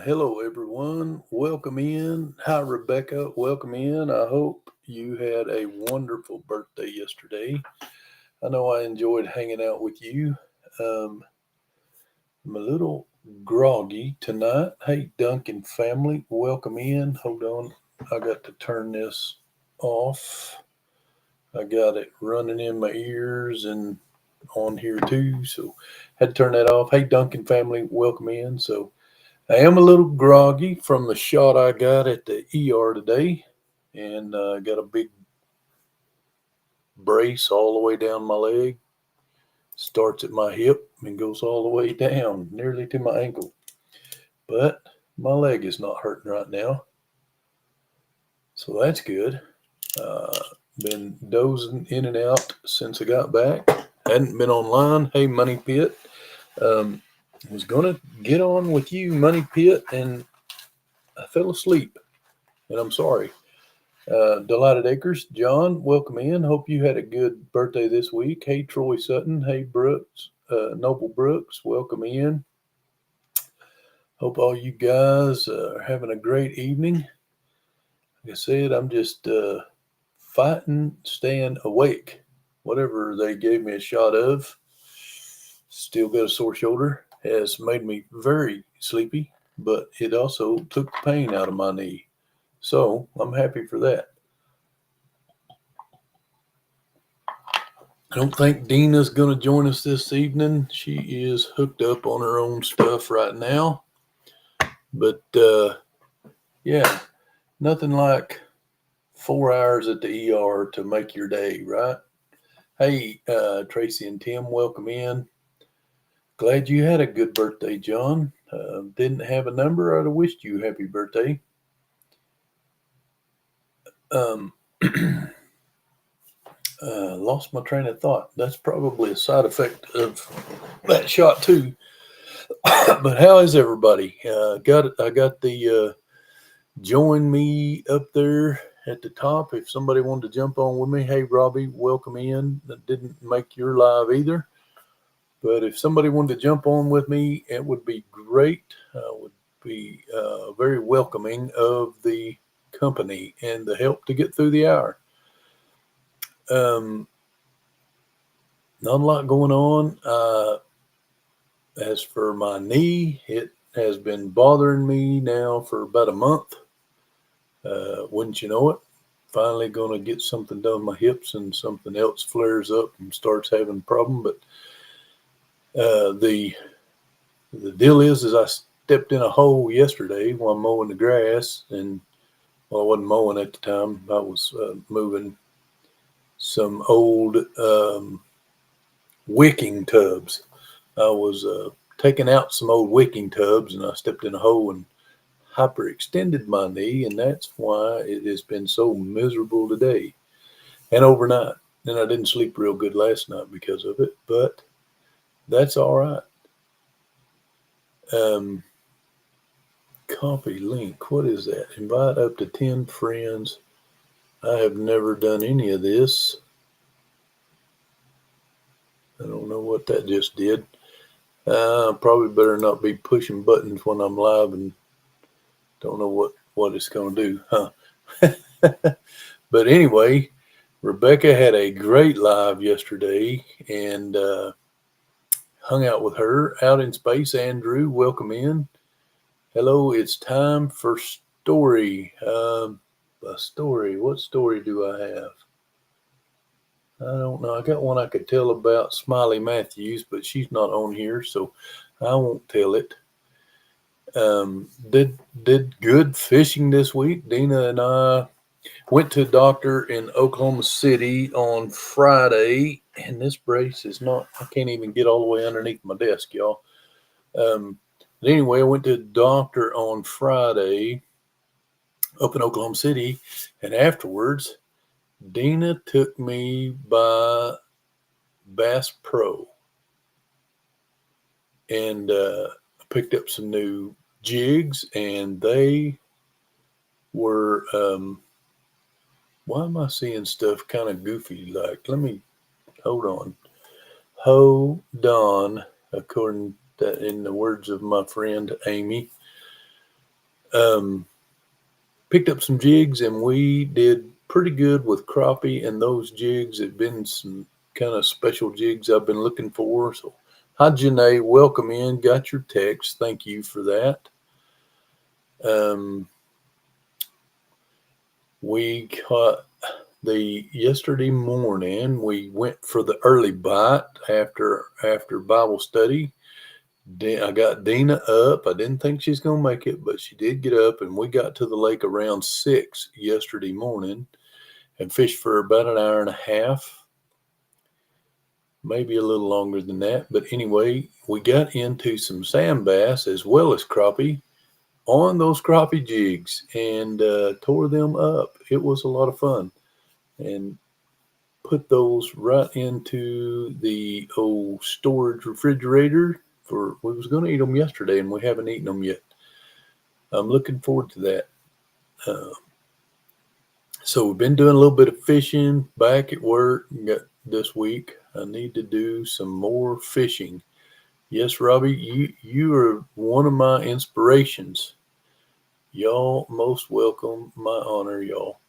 Hello, everyone. Welcome in. Hi, Rebecca. Welcome in. I hope you had a wonderful birthday yesterday. I know I enjoyed hanging out with you. Um, I'm a little groggy tonight. Hey, Duncan family, welcome in. Hold on. I got to turn this off. I got it running in my ears and on here too. So had to turn that off. Hey, Duncan family, welcome in. So I am a little groggy from the shot I got at the ER today, and got a big brace all the way down my leg. Starts at my hip and goes all the way down, nearly to my ankle. But my leg is not hurting right now, so that's good. Uh, been dozing in and out since I got back. Hadn't been online. Hey, Money Pit. Um, was gonna get on with you, Money Pit, and I fell asleep, and I'm sorry. Delighted Acres, John, welcome in. Hope you had a good birthday this week. Hey, Troy Sutton. Hey, Brooks, Noble Brooks, welcome in. Hope all you guys are having a great evening. Like I said, I'm just fighting, staying awake. Whatever they gave me a shot of, still got a sore shoulder, has made me very sleepy, but it also took the pain out of my knee. So I'm happy for that. I don't think Deanna's going to join us this evening. She is hooked up on her own stuff right now. But yeah, nothing like 4 hours at the ER to make your day, right? Hey, Tracy and Tim, welcome in. Glad you had a good birthday, John. Didn't have a number. I'd have wished you happy birthday. Um, lost my train of thought. That's probably a side effect of that shot too. But how is everybody? I got the join me up there at the top. If somebody wanted to jump on with me, hey Robbie, welcome in. That didn't make your live either, but if somebody wanted to jump on with me, it would be great. Would be very welcoming of the company and the help to get through the hour. Um, Not a lot going on. As for my knee, it has been bothering me now for about a month. Wouldn't you know it? Finally going to get something done with my hips, and something else flares up and starts having a problem. But the deal is I stepped in a hole yesterday while mowing the grass, and well, I wasn't mowing at the time. I was moving some old wicking tubs. I was taking out some old wicking tubs, and I stepped in a hole and hyperextended my knee, and that's why it has been so miserable today and overnight. And I didn't sleep real good last night because of it, but that's all right. Um, Copy link. What is that? Invite up to 10 friends. I have never done any of this. I don't know what that just did. Probably better not be pushing buttons when I'm live and don't know what it's going to do, huh? But anyway, Rebecca had a great live yesterday and hung out with her out in space. Andrew, welcome in. Hello, it's time for story. A story. What story do I have? I don't know. I got one I could tell about Smiley Matthews, but she's not on here, so I won't tell it. Did good fishing this week. Dina and I went to a doctor in Oklahoma City on Friday, and this brace is not. I can't even get all the way underneath my desk, y'all. But anyway, I went to a doctor on Friday up in Oklahoma City, and afterwards, Dina took me by Bass Pro and picked up some new jigs, and they were. Why am I seeing stuff kind of goofy? Like, let me hold on. Hold on. According to, in the words of my friend Amy, Picked up some jigs, and we did pretty good with crappie, and those jigs have been some kind of special jigs I've been looking for. So, hi, Janae, welcome in. Got your text. Thank you for that. We caught yesterday morning. We went for the early bite after Bible study. I got Deanna up. I didn't think she's going to make it, but she did get up, and we got to the lake around 6 yesterday morning and fished for about an hour and a half, maybe a little longer than that. But anyway, we got into some sand bass as well as crappie on those crappie jigs and tore them up. It was a lot of fun, and put those right into the old storage refrigerator. We was going to eat them yesterday, and we haven't eaten them yet. I'm looking forward to that. So we've been doing a little bit of fishing back at work this week. I need to do some more fishing. Yes, Robbie, you are one of my inspirations. Y'all most welcome. My honor, y'all.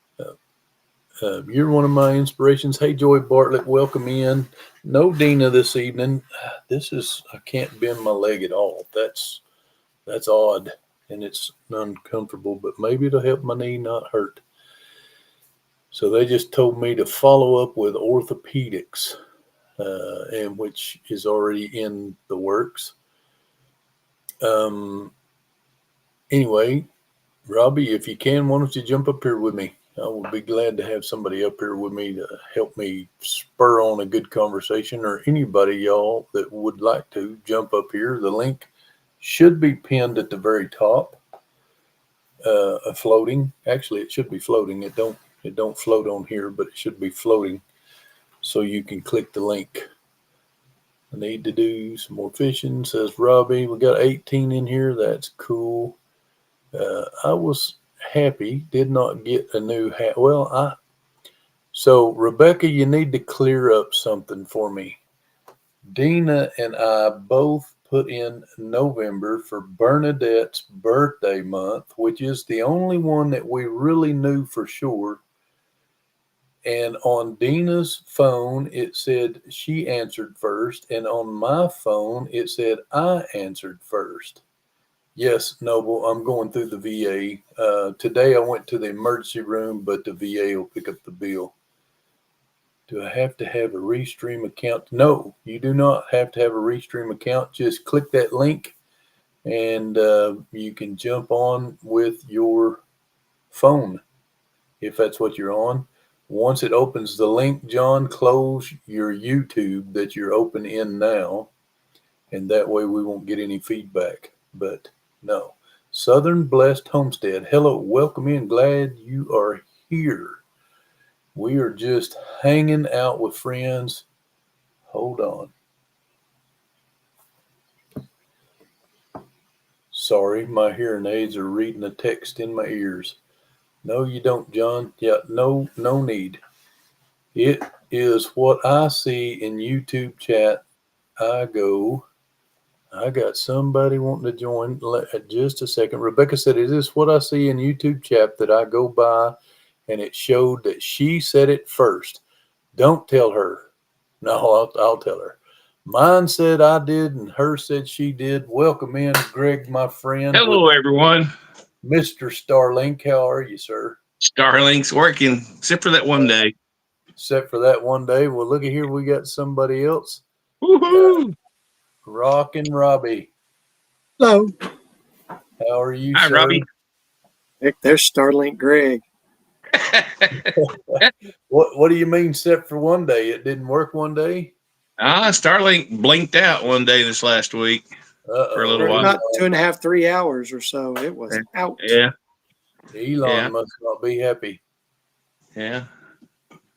You're one of my inspirations. Hey, Joy Bartlett, welcome in. No Deanna this evening. I can't bend my leg at all. That's odd, and it's uncomfortable, but maybe it'll help my knee not hurt. So they just told me to follow up with orthopedics, and which is already in the works. Anyway, Robbie, if you can, why don't you jump up here with me? I would be glad to have somebody up here with me to help me spur on a good conversation, or anybody, y'all, that would like to jump up here. The link should be pinned at the very top, floating. Actually, it should be floating. It don't float on here, but it should be floating, so you can click the link. I need to do some more fishing, says Robbie. We got 18 in here. That's cool. I was happy, did not get a new hat. So Rebecca, you need to clear up something for me. Deanna and I both put in November for Bernadette's birthday month, which is the only one that we really knew for sure. And on Deanna's phone, it said she answered first. And on my phone, it said I answered first. Yes, Noble, I'm going through the VA. Today I went to the emergency room, but the VA will pick up the bill. Do I have to have a Restream account? No, you do not have to have a Restream account. Just click that link, and you can jump on with your phone if that's what you're on. Once it opens the link, John, close your YouTube that you're open in now, and that way we won't get any feedback. But no. Southern Blessed Homestead. Hello, welcome in. Glad you are here. We are just hanging out with friends. Hold on. Sorry, my hearing aids are reading a text in my ears. No, you don't, John. Yeah, no need. It is what I see in YouTube chat. I got somebody wanting to join. Just a second. Rebecca said, is this what I see in YouTube chat that I go by and it showed that she said it first? Don't tell her. No, I'll tell her. Mine said I did and her said she did. Welcome in, Greg, my friend. Hello, everyone. Mr. Starlink. How are you, sir? Starlink's working, except for that one day. Except for that one day. Well, look at here. We got somebody else. Woohoo! Rockin' Robbie. Hello. How are you, Hi, sir? Robbie. There's Starlink Greg. What do you mean, except for one day? It didn't work one day? Starlink blinked out one day this last week for a little For while. about 2.5, 3 hours or so. It was out. Yeah. Elon must not be happy. Yeah.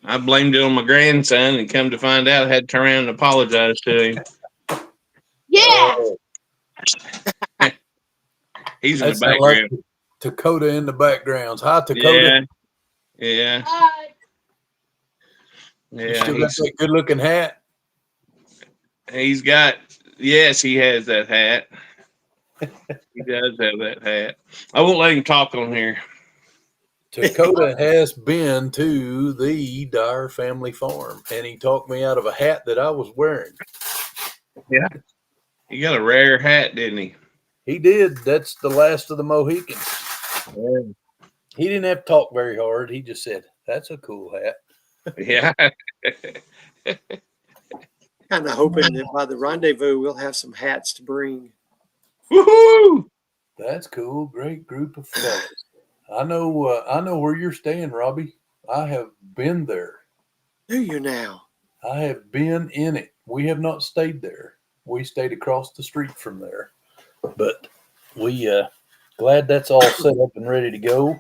I blamed it on my grandson, and come to find out, I had to turn around and apologize to him. Yeah. He's in the background. Like Dakota in the backgrounds. Hi, Dakota. Yeah. You still got that good-looking hat? Yes, he has that hat. He does have that hat. I won't let him talk on here. Dakota has been to the Dyer family farm, and he talked me out of a hat that I was wearing. Yeah. He got a rare hat, didn't he? He did. That's the last of the Mohicans. Yeah. He didn't have to talk very hard. He just said, "That's a cool hat." Yeah. Kind of hoping that by the rendezvous we'll have some hats to bring. Woohoo! That's cool. Great group of fellas. I know where you're staying, Robbie. I have been there. Do you now? I have been in it. We have not stayed there. We stayed across the street from there. But we glad that's all set up and ready to go.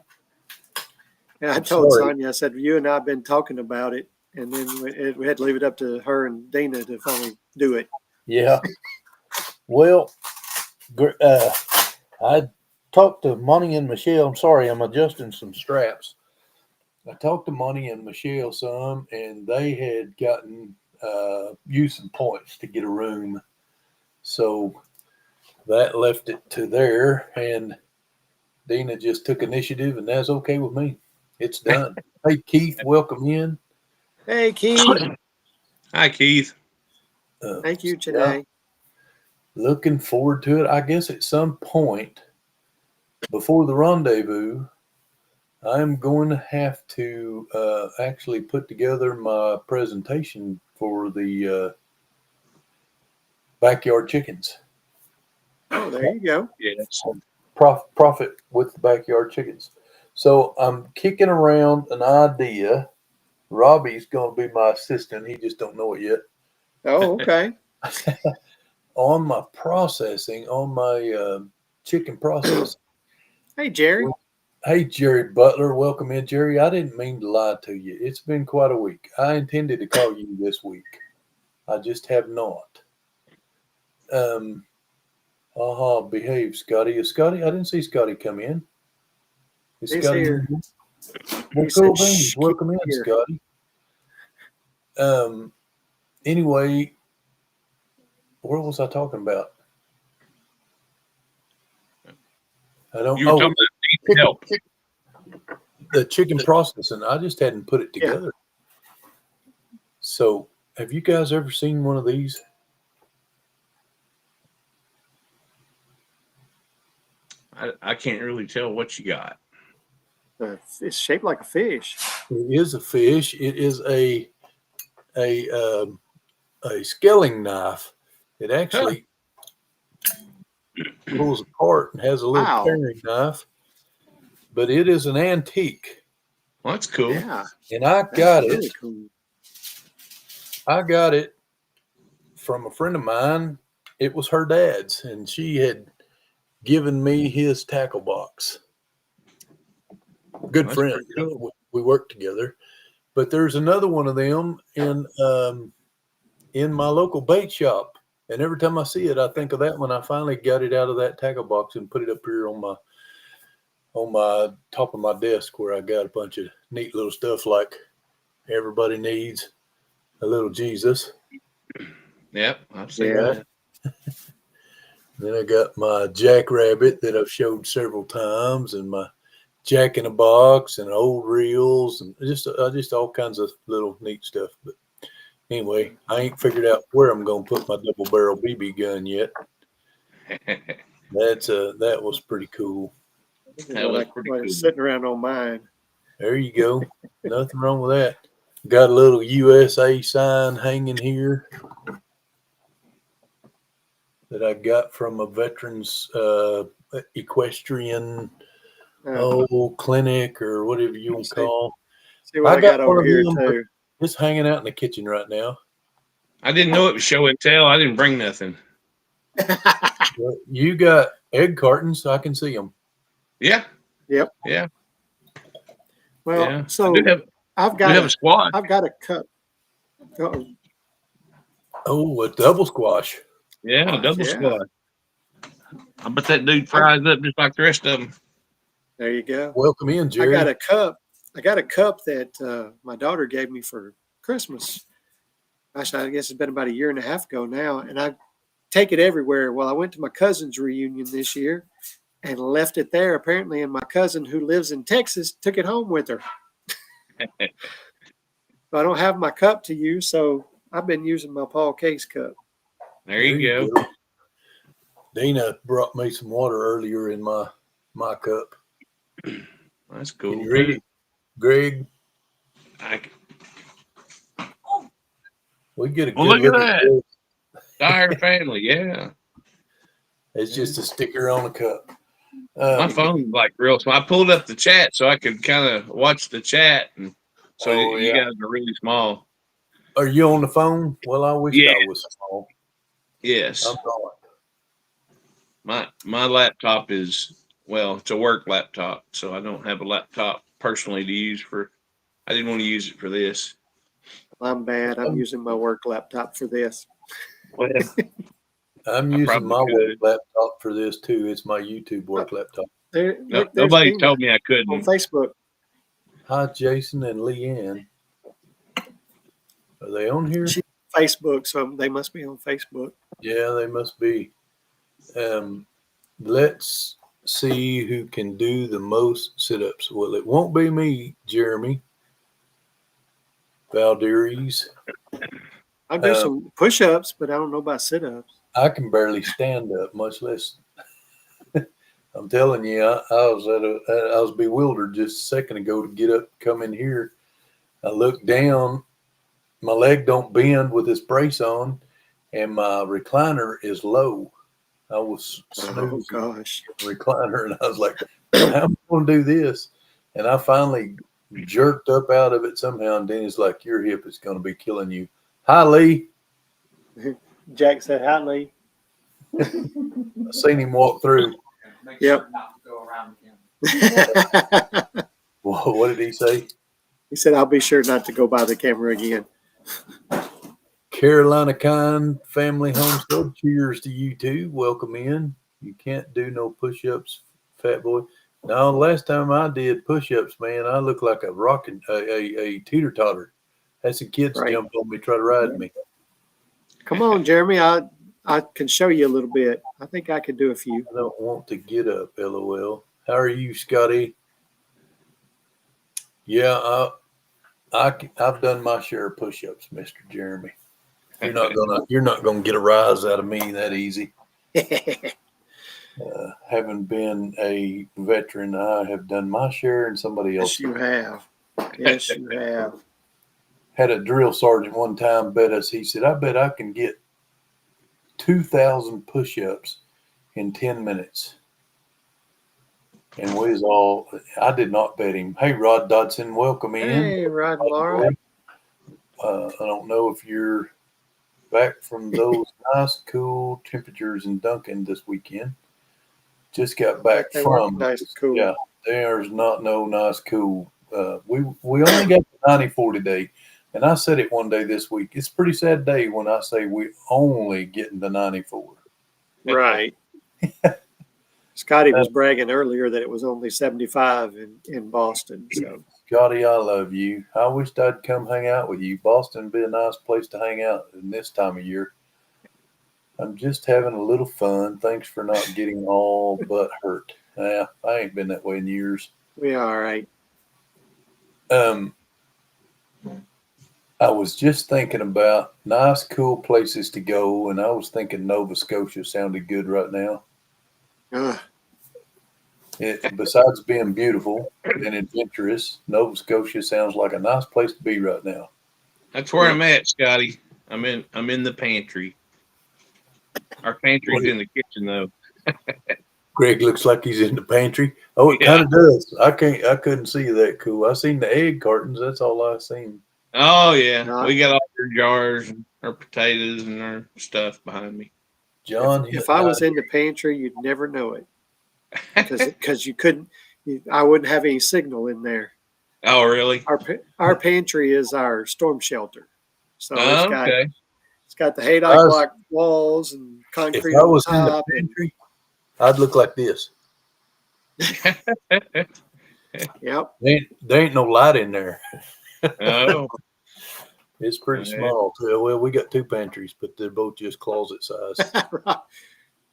Yeah, I I'm told sorry. Sonia, I said, you and I have been talking about it, and then we had to leave it up to her and Deanna to finally do it. Yeah. Well, I talked to Monty and Michelle. I'm sorry, I'm adjusting some straps. I talked to Monty and Michelle some, and they had gotten used some points to get a room. So that left it to there, and Deanna just took initiative, and that's okay with me. It's done. Hey, Keith, welcome in. Hey, Keith. Hi, Keith. Thank you Yeah, today. looking forward to it. I guess at some point before the rendezvous, I'm going to have to actually put together my presentation for the backyard chickens. Oh, there you go. Yes. Profit with the backyard chickens. So I'm kicking around an idea. Robbie's going to be my assistant. He just don't know it yet. Oh, okay. On my processing, on my chicken processing. Hey, Jerry. Hey, Jerry Butler. Welcome in, Jerry. I didn't mean to lie to you. It's been quite a week. I intended to call you this week. I just have not. Behave, Scotty. Is Scotty? I didn't see Scotty come in. Is He's Scotty here. in? Well, He cool said, beans. "Shh, Welcome in, here." Scotty. Anyway, what was I talking about? I don't You were know. talking about needing help. The chicken processing. I just hadn't put it Yeah. together. So, have you guys ever seen one of these? I can't really tell what you got. It's shaped like a fish. It is a fish. It is a scaling knife. It actually pulls apart and has a little Wow. paring knife, but it is an antique. Well, that's cool. Yeah. And I That's got really it. cool. I got it from a friend of mine. It was her dad's, and she had given me his tackle box. Good That's friend. pretty cool. We worked together. But there's another one of them in my local bait shop. And every time I see it, I think of that one. I finally got it out of that tackle box and put it up here on my top of my desk, where I got a bunch of neat little stuff like everybody needs a little Jesus. Yep, I've seen Yeah. that. Then I got my jackrabbit that I've showed several times, and my Jack in a Box and old reels, and just all kinds of little neat stuff. But anyway, I ain't figured out where I'm gonna put my double barrel BB gun yet. That was pretty cool. That was pretty cool. Sitting around on mine. There you go. Nothing wrong with that. Got a little USA sign hanging here that I got from a veterans equestrian clinic, or whatever you want to call. See what I got over here too. It's hanging out in the kitchen right now. I didn't know it was show and tell. I didn't bring nothing. Well, you got egg cartons, so I can see them. Yeah. Yep. Yeah. Well, Yeah. so I do have a squad. I've got a cup. Uh-oh. Oh, a double squash. Yeah, a double Yeah. squad. I bet that dude fries up just like the rest of them. There you go. Welcome in, Jerry. I got a cup that my daughter gave me for Christmas. Gosh, I guess it's been about a year and a half ago now, and I take it everywhere. Well, I went to my cousin's reunion this year and left it there apparently, and my cousin who lives in Texas took it home with her. I don't have my cup to use, so I've been using my Paul Case cup. There you go. Dana brought me some water earlier in my cup. That's Can cool. you read it, Greg? We get a good Well, look at look that. this. Dyer family, yeah. It's just a sticker on a cup. My phone's like real small. I pulled up the chat so I could kind of watch the chat, and so you guys are really small. Are you on the phone? Well, I wish I was small. Yes. I'm not. My laptop is, well, it's a work laptop, so I don't have a laptop personally to use for. I didn't want to use it for this. I'm bad. I'm using my work laptop for this. Well, I'm using my work laptop for this too. It's my YouTube work laptop. Nobody told me I couldn't. On Facebook. Hi, Jason and Leanne. Are they on here? She's on Facebook, so they must be on Facebook. Yeah, they must be. Let's see who can do the most sit-ups. Well, it won't be me, Jeremy. Valderies. I'll do some push-ups, but I don't know about sit-ups. I can barely stand up, much less. I'm telling you, I was bewildered just a second ago to get up, come in here. I looked down. My leg don't bend with this brace on, and my recliner is low. I was snoozing recliner, and I was like, how am I going to do this? And I finally jerked up out of it somehow, and Danny's like, your hip is going to be killing you. Hi, Lee. Jack said, hi, Lee. I seen him walk through. Yep. What did he say? He said, I'll be sure not to go by the camera again. Carolina Kind Family Homestead. Cheers to you too. Welcome in. You can't do no push-ups, fat boy. No, the last time I did push-ups, man, I looked like a teeter-totter. Had some kids jump on me, try to ride me. Come on, Jeremy. I can show you a little bit. I think I could do a few. I don't want to get up, LOL. How are you, Scotty? Yeah, I've done my share of push-ups, Mr. Jeremy. You're not gonna get a rise out of me that easy. Having been a veteran, I have done my share, and somebody else. Yes, you have. Yes, you have. Had a drill sergeant one time bet us. He said, "I bet I can get 2,000 push-ups in 10 minutes." And I did not bet him. Hey, Rod Dodson, welcome in. Hey, Rod Laura. I don't know if you're back from those nice, cool temperatures in Duncan this weekend. Just got back from. Nice, cool. Yeah, there's not no nice, cool. We only got the 94 today. And I said it one day this week. It's a pretty sad day when I say we only getting the 94. Right. Scotty was bragging earlier that it was only 75 in Boston. So, Scotty, I love you. I wished I'd come hang out with you. Boston would be a nice place to hang out in this time of year. I'm just having a little fun. Thanks for not getting all but hurt. Yeah, I ain't been that way in years. We all right. I was just thinking about nice, cool places to go, and I was thinking Nova Scotia sounded good right now. Besides being beautiful and adventurous, Nova Scotia sounds like a nice place to be right now. That's where I'm at, Scotty. I'm in the pantry. Our pantry's in the kitchen, though. Greg looks like he's in the pantry. Oh, it kind of does. I couldn't see that cool. I seen the egg cartons. That's all I seen. Oh yeah, we got all our jars and our potatoes and our stuff behind me. John, if I was in the pantry, you'd never know it because you couldn't. I wouldn't have any signal in there. Oh really? Our pantry is our storm shelter, so it's got the haydock block walls and concrete. If I was in the pantry, I'd look like this. Yep. There ain't no light in there. Oh. It's pretty Okay. small too. Well, we got 2 pantries, but they're both just closet size. Right.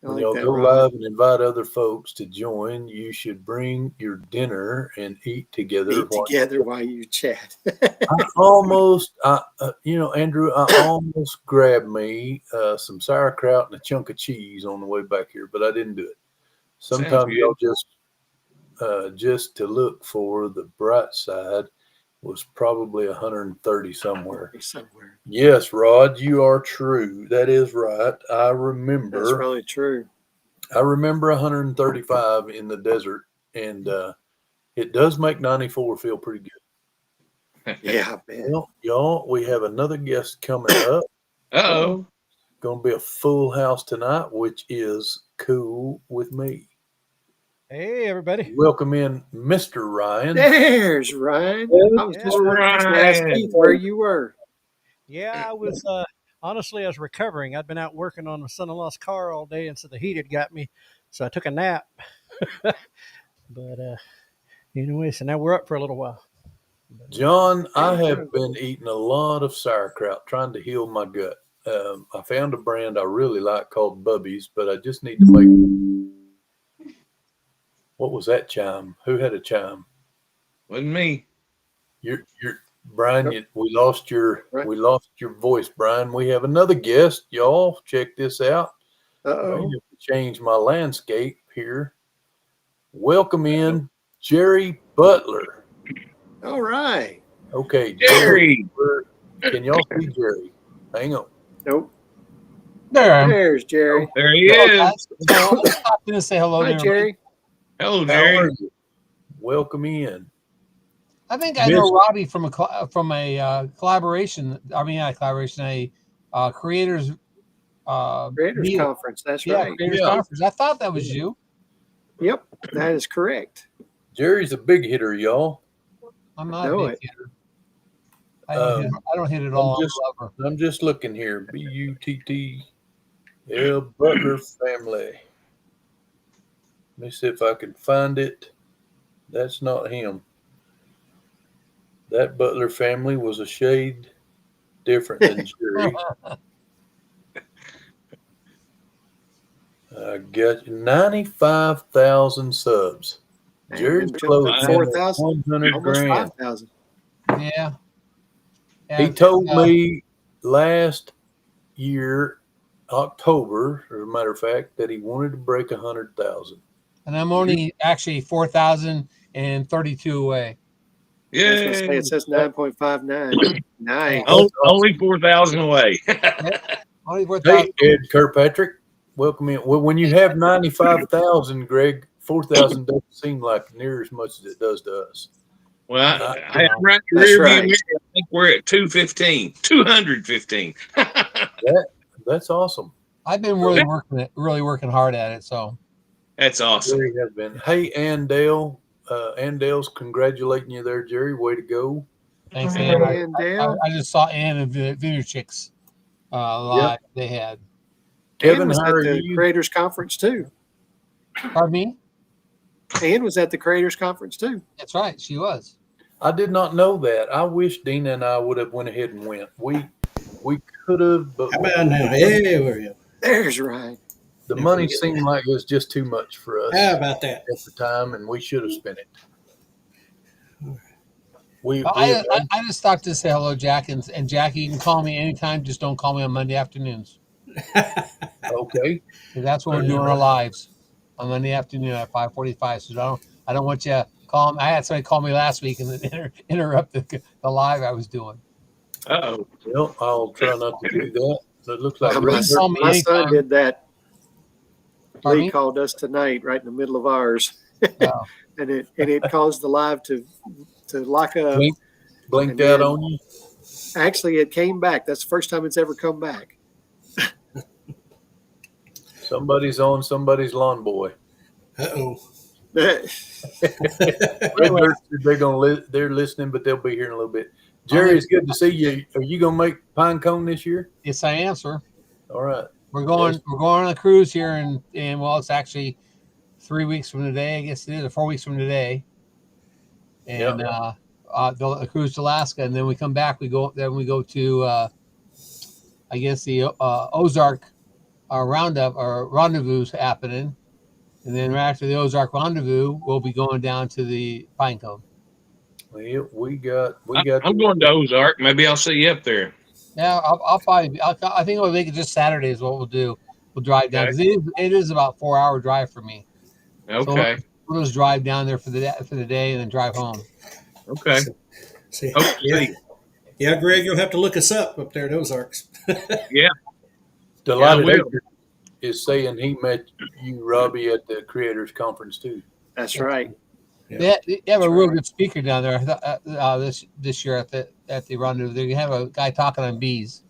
I When like y'all that, go Ryan. live and invite other folks to join, you should bring your dinner and eat together. Eat together while you chat. Andrew, I almost grabbed me some sauerkraut and a chunk of cheese on the way back here, but I didn't do it. Sounds Sometimes good. y'all just to look for the bright side was probably 130 somewhere. Somewhere. Yes, Rod, you are true. That is right. I That's remember really true. 135 in the desert, and it does make 94 feel pretty good. Yeah, I bet. Well, y'all, we have another guest coming up. Uh-oh. Going to be a full house tonight, which is cool with me. Hey, everybody. Welcome in, Mr. Ryan. There's Ryan. I was just wondering to ask Ryan. Keith where you were. Yeah, I was honestly, I was recovering. I'd been out working on my son-in-law's car all day, and so the heat had got me. So I took a nap. But anyway, so now we're up for a little while. John, I have been eating a lot of sauerkraut, trying to heal my gut. I found a brand I really like called Bubby's, but I just need to make. What was that chime? Who had a chime? Wasn't me. You're Brian. We lost your Right. voice, Brian. We have another guest, y'all. Check this out. I Uh-oh. have to change my landscape here. Welcome in Jerry Butler. All right. Okay, Jerry. Can y'all see Jerry? Hang on. Nope. There I am. There's Jerry. There he is. I'm going to say hello Hi, to everybody. Jerry. Hello, How Jerry. are you? Welcome in. I think I know Robbie from a collaboration. I mean, not a collaboration, a creators. Creators meetup. Conference. That's Yeah, right. creators Yeah. conference. I thought that was you. Yep, that is correct. Jerry's a big hitter, y'all. I'm not a Know big it. hitter. I don't hit it all. I'm just looking here. BUTT L Butler family. Let me see if I can find it. That's not him. That Butler family was a shade different than Jerry. I got 95,000 subs. Jerry's close to to 4,000, 100 almost grand. 5,000. Yeah. He told me last year, October, as a matter of fact, that he wanted to break 100,000. And I'm only actually 4,032 away. I was going to Yeah. say it says 9.59. Nice. Only 4,000 away. Only 4,000. Hey, Ed Kirkpatrick, welcome in. Well, when you have 95,000, Greg, 4,000 doesn't seem like near as much as it does to us. Well, I'm right in the That's rear right. view mirror. I think we're at 215. That's awesome. I've been really working hard at it. So That's awesome. Jerry has been. Hey, Andale. Andale's congratulating you there, Jerry. Way to go. thanks, Hey, Ann. and Dale. I just saw Ann and Vineyard Chicks live. They had. Kevin, Ann was how at are the you? Creators Conference too. Pardon me? Ann was at the Creators Conference too. That's right. She was. I did not know that. I wish Deanna and I would have went ahead and went. We could have, but How about now? Hey, where are you? There's Ryan. the money seemed like it was just too much for us How about that? at the time, and we should have spent it. I just stopped to say hello, Jack, and Jack, you can call me anytime. Just don't call me on Monday afternoons. Okay. That's when we're doing our lives on Monday afternoon at 5:45. So I don't want you to call me. I had somebody call me last week and then interrupt the live I was doing. Uh-oh. Well, I'll try not to do that. It looks like My son did that. Pardon Lee me? called us tonight, right in the middle of ours, Oh. and it caused the live to lock up. blinked And out then- on you. Actually, it came back. That's the first time it's ever come back. Somebody's on somebody's lawn boy. Uh-oh. They're listening, but they'll be here in a little bit. Jerry, it's good to see you. Are you gonna make pine cone this year? Yes, I am, sir. All right. We're going on a cruise here, and well, it's actually 3 weeks from today. I guess it is, or 4 weeks from today. And the cruise to Alaska, and then we come back. We go to I guess the Ozark roundup or rendezvous happening, and then right after the Ozark rendezvous, we'll be going down to the Pinecone. Well, we got. I'm going to Ozark. Maybe I'll see you up there. Yeah, I'll probably. I think we'll make it just Saturday is what we'll do. We'll drive down because it is about 4-hour drive for me. Okay. So we'll just drive down there for the day and then drive home. Okay. See, Hope to yeah, see you. yeah, Greg, you'll have to look us up there at Ozarks. Yeah. Delighted Yeah, I will. Acres is saying he met you, Robbie, at the Creators Conference too. That's right. They have a real good speaker down there this year at the rendezvous. They have a guy talking on bees.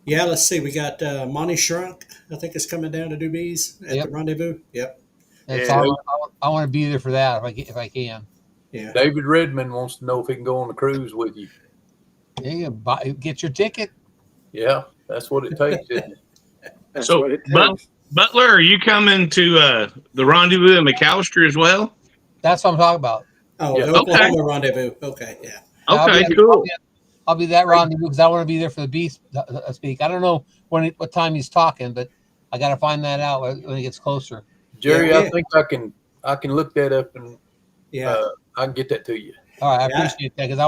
Yeah, let's see. We got Monty Shrunk, I think, is coming down to do bees at the rendezvous. Yep. And Yeah. so I want to be there for that if I can. Yeah. David Redmond wants to know if he can go on the cruise with you. Yeah, get your ticket. Yeah, that's what it takes, isn't it? That's So, what it but- takes. Butler, are you coming to the rendezvous in McAllister as well? That's what I'm talking about. Oh, Yeah. the Oklahoma rendezvous. Okay, yeah. Okay, cool. I'll be that rendezvous because I want to be there for the bee speak. I don't know what time he's talking, but I got to find that out when it gets closer. Jerry, Yeah. I think I can look that up and Yeah. I can get that to you. All right, I appreciate that because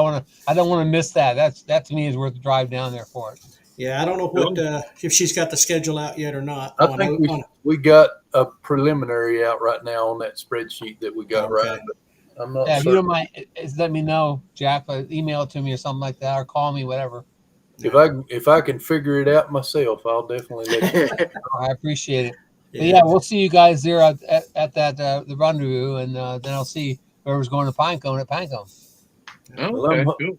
I don't want to miss that. That to me is worth the drive down there for it. Yeah, I don't know what if she's got the schedule out yet or not. I think we got a preliminary out right now on that spreadsheet that we got right. But I'm not Yeah, if you certain. don't mind, let me know, Jack. Email it to me or something like that, or call me, whatever. If I can figure it out myself, I'll definitely let you know. I appreciate it. Yeah, we'll see you guys there at that the rendezvous, and then I'll see whoever's going to Pinecone at Pinecone. Okay, cool.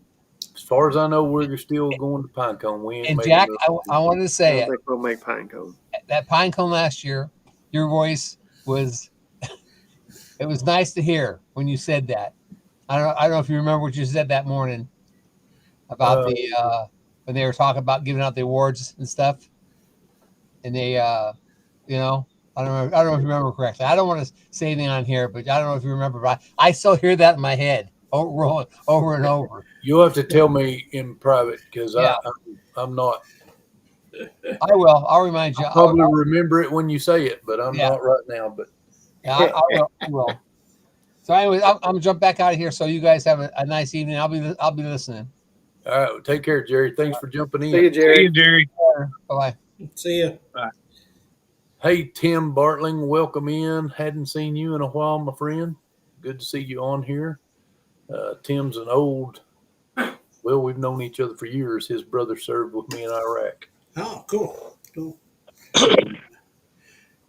As far as I know, we're still going to Pinecone. We ain't And made Jack, enough. I wanted to I say don't think we'll make Pinecone. that Pinecone last year, your voice was it was nice to hear when you said that. I don't know if you remember what you said that morning about the when they were talking about giving out the awards and stuff, and they I don't know if you remember correctly. I don't want to say anything on here, but I don't know if you remember. But I still hear that in my head over and over. You'll have to tell me in private because I'm not. I will. I'll remind you. I'll probably remember it when you say it, but I'm not right now. But I will. So anyway, I'm gonna jump back out of here. So you guys have a nice evening. I'll be listening. all right, well, take care, Jerry. Thanks for jumping in. See you, Jerry. See you, Jerry. Bye. See you. Hey, Tim Bartling, welcome in. Hadn't seen you in a while, my friend. Good to see you on here. Tim's an old, well, we've known each other for years. His brother served with me in Iraq. Oh, cool.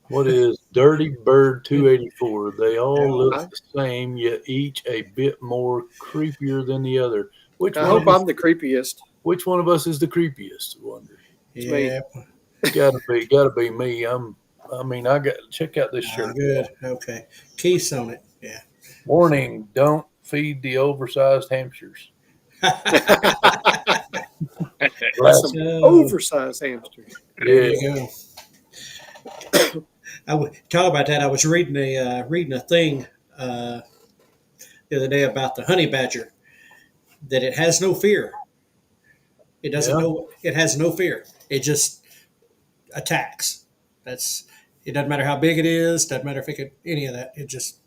What is Dirty Bird 284? They all look Right. the same, yet each a bit more creepier than the other. I hope I'm the creepiest. Which one of us is the creepiest? I wonder. Yeah. Gotta be me. I got check out this shirt. Good. Okay. Keith's on it. Yeah. Warning: don't feed the oversized hamsters. Some oversized hamsters. There Yeah. you go. I would talk about that. I was reading a thing the other day about the honey badger, that it has no fear. It doesn't know. It has no fear. It just attacks. It doesn't matter how big it is. Doesn't matter if it could any of that. It just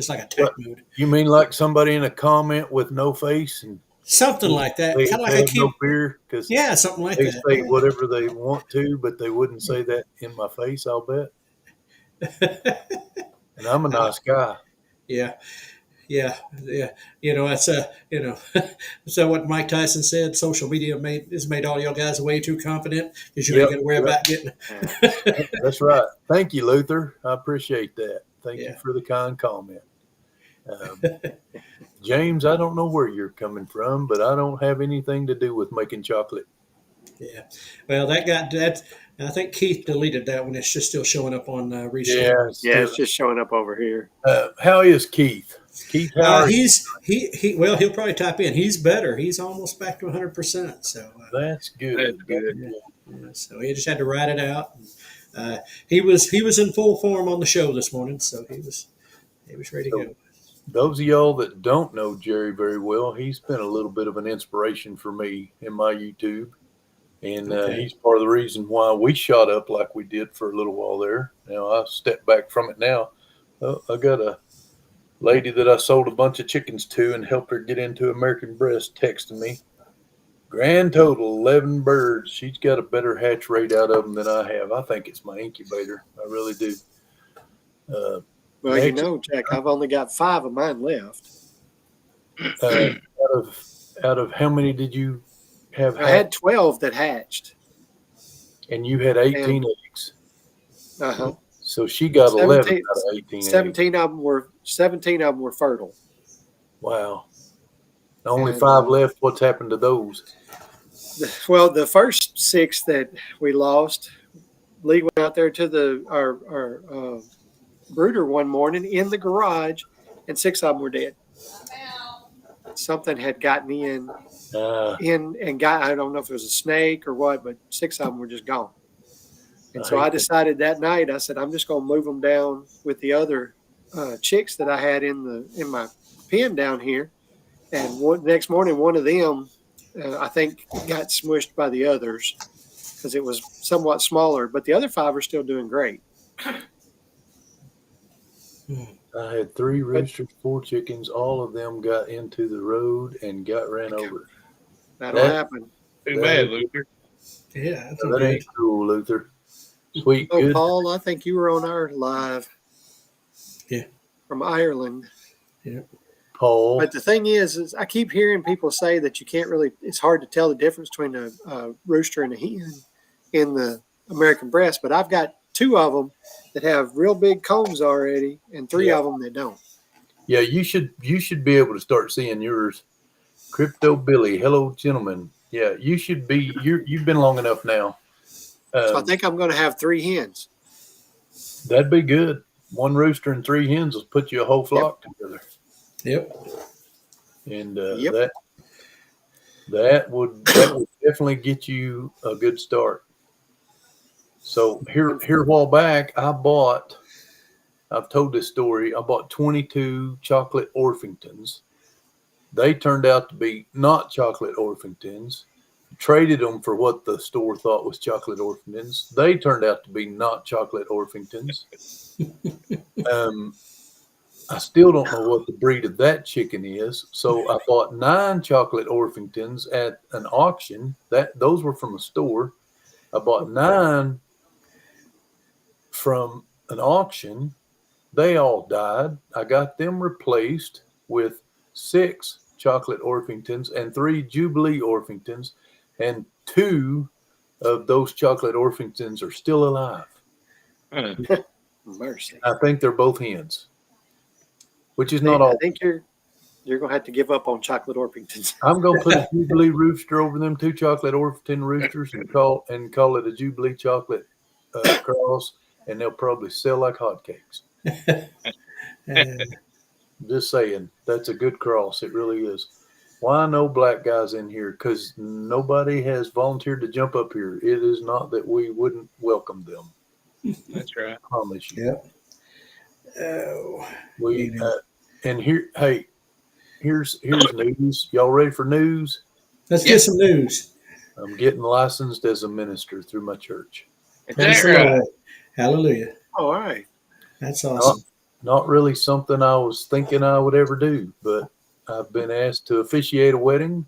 like attack mode. You mean like somebody in a comment with no face and Something like that. they Kind of like a have kid. no fear because Yeah, something like they that. say whatever they want to, but they wouldn't say that in my face. I'll bet. And I'm a nice guy. Yeah. That's so what Mike Tyson said. Social media has made all y'all guys way too confident because you ain't got to worry about getting. That's right. Thank you, Luther. I appreciate that. Thank you for the kind comment. James, I don't know where you're coming from, but I don't have anything to do with making chocolate. Yeah. Well, that. I think Keith deleted that one. It's just still showing up on Restore. Yeah, it's just showing up over here. How is Keith? Keith, how are you? Well, he'll probably type in. He's better. He's almost back to 100%. So That's good. That's good. So he just had to write it out. He was in full form on the show this morning, so he was ready to go. Those of y'all that don't know Jerry very well, he's been a little bit of an inspiration for me in my YouTube. And Okay. he's part of the reason why we shot up like we did for a little while there. Now, I stepped back from it now. I got a lady that I sold a bunch of chickens to and helped her get into American Breast texting me. Grand total 11 birds. She's got a better hatch rate out of them than I have. I think it's my incubator. I really do. Well, you know, Jack, I've only got 5 of mine left. out of how many did you have I had hatched? 12 that hatched. And you had 18 And- eggs. Uh-huh. So she got 11 17 out of 18 eggs. 17 of them were fertile. Wow. Only And, 5 left. What's happened to those? Well, the first 6 that we lost, Lee went out there to our brooder one morning in the garage, and 6 of them were dead. Something had gotten in and got, I don't know if it was a snake or what, but 6 of them were just gone. And so I decided that night, I said, I'm just going to move them down with the other chicks that I had in my pen down here. And next morning, one of them, I think, got smushed by the others because it was somewhat smaller. But the other 5 are still doing great. I had 3 roosters, 4 chickens. All of them got into the road and got ran over. That'll happen. Too bad, Luther. Yeah, that's That ain't cool, Luther. Sweet, Oh, good. Paul, I think you were on our live. Yeah. From Ireland. Yeah. Paul. But the thing is I keep hearing people say that you can't really, it's hard to tell the difference between a rooster and a hen in the American Breast. But I've got 2 of them that have real big combs already and 3 of them that don't. Yeah, you should be able to start seeing yours. Crypto Billy, hello, gentlemen. Yeah, you should be. You've been long enough now. So I think I'm going to have 3 hens. That'd be good. 1 rooster and 3 hens will put you a whole flock together. Yep. And that would definitely get you a good start. So here a while back, I've told this story. I bought 22 chocolate Orpingtons. They turned out to be not chocolate Orpingtons. Traded them for what the store thought was chocolate Orpingtons. They turned out to be not chocolate Orpingtons. I still don't know what the breed of that chicken is. So I bought 9 chocolate Orpingtons at an auction. Those were from a store. I bought 9 from an auction. They all died. I got them replaced with 6 chocolate Orpingtons and 3 Jubilee Orpingtons, and 2 of those chocolate Orpingtons are still alive. Mercy. I think they're both hens, which is not all. I think you're going to have to give up on chocolate Orpingtons. I'm going to put a Jubilee rooster over them 2 chocolate Orpington roosters and call it a Jubilee chocolate cross, and they'll probably sell like hotcakes. Just saying, that's a good cross. It really is. Why no black guys in here? Because nobody has volunteered to jump up here. It is not that we wouldn't welcome them. That's right. I promise you. Yep. Oh, and here, hey, here's news. Y'all ready for news? let's get some news. I'm getting licensed as a minister through my church. That's right. Hallelujah. All right. That's awesome. Not really something I was thinking I would ever do, but I've been asked to officiate a wedding,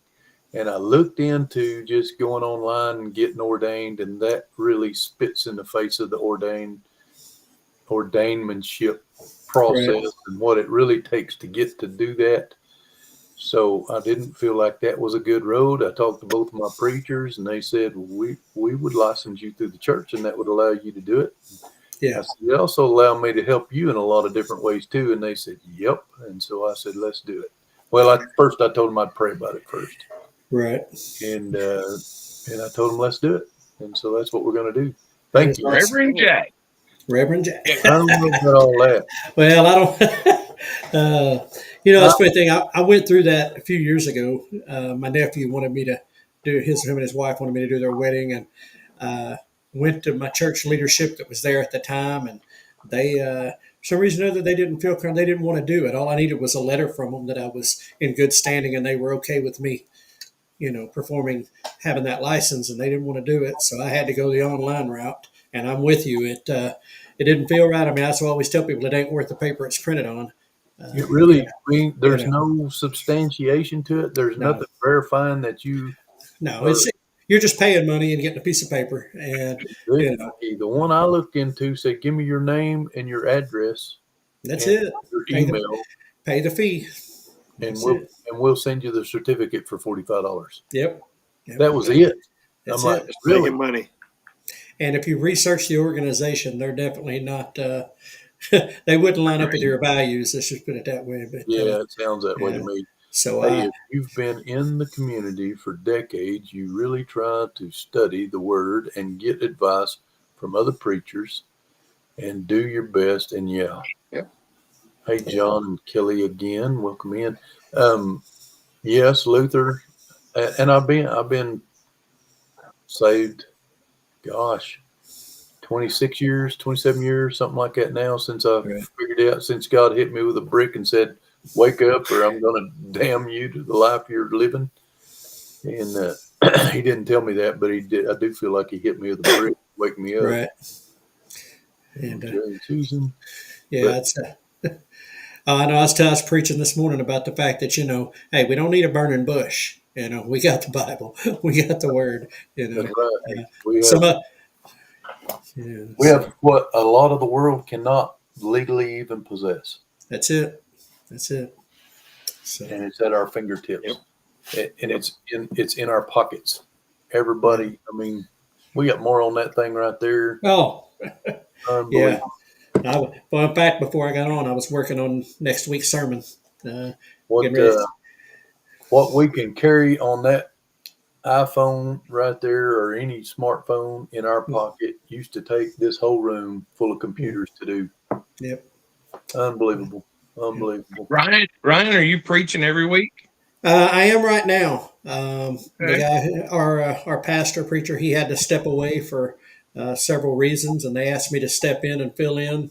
and I looked into just going online and getting ordained, and that really spits in the face of the ordainmentship process and what it really takes to get to do that. So I didn't feel like that was a good road. I talked to both of my preachers, and they said, we would license you through the church, and that would allow you to do it. Yeah. I said, they also allow me to help you in a lot of different ways too. And they said, yep. And so I said, let's do it. Well, I told them I'd pray about it first. Right. And I told them, let's do it. And so that's what we're going to do. Thank you. Reverend Jack. Reverend Jack. I don't know about all that. Well, I don't. That's a funny thing. I went through that a few years ago. My nephew wanted me to do him and his wife wanted me to do their wedding, and went to my church leadership that was there at the time, and they some reason or other, they didn't feel they didn't want to do it. All I needed was a letter from them that I was in good standing and they were okay with me, performing, having that license, and they didn't want to do it. So I had to go the online route. And I'm with you. It didn't feel right. I mean, that's what I always tell people. It ain't worth the paper it's printed on. It really, Yeah. I mean, there's You know. no substantiation to it. There's No. nothing verifying that you. No, you're just paying money and getting a piece of paper. And The one I looked into said, "Give me your name and your address, that's and it. your Pay email, the fee. and That's we'll it. and we'll send you the certificate for $45." Yep. That was it. That's I'm like, it. really? Making money. And if you research the organization, they're definitely not. They wouldn't line up with your values. Let's just put it that way. But Yeah, it sounds that way to yeah. me. So Hey, if you've been in the community for decades, you really try to study the word and get advice from other preachers and do your best. And yeah. Yep. Hey, John and Kelly again, welcome in. Yes, Luther, and I've been saved, gosh, 26 years, 27 years, something like that now, since I Right. figured out, since God hit me with a brick and said, wake up or I'm going to damn you to the life you're living. And he didn't tell me that, but he did. I do feel like he hit me with a brick, wake me up. right. And Jerry, Susan. yeah, But- it's. I know I was preaching this morning about the fact that hey, we don't need a burning bush. We got the Bible, we got the Word. That's right. We So have what a lot of the world cannot legally even possess. that's it. That's it. So And it's at our fingertips. Yep. And it's in our pockets. Everybody, I mean, we got more on that thing right there. yeah. Unbelievable. Well, in fact, before I got on, I was working on next week's sermon. What getting ready. what we can carry on that iPhone right there or any smartphone in our pocket used to take this whole room full of computers to do. Yep. Unbelievable. Ryan, are you preaching every week? I am right now. The Okay. guy, our pastor preacher, he had to step away for several reasons, and they asked me to step in and fill in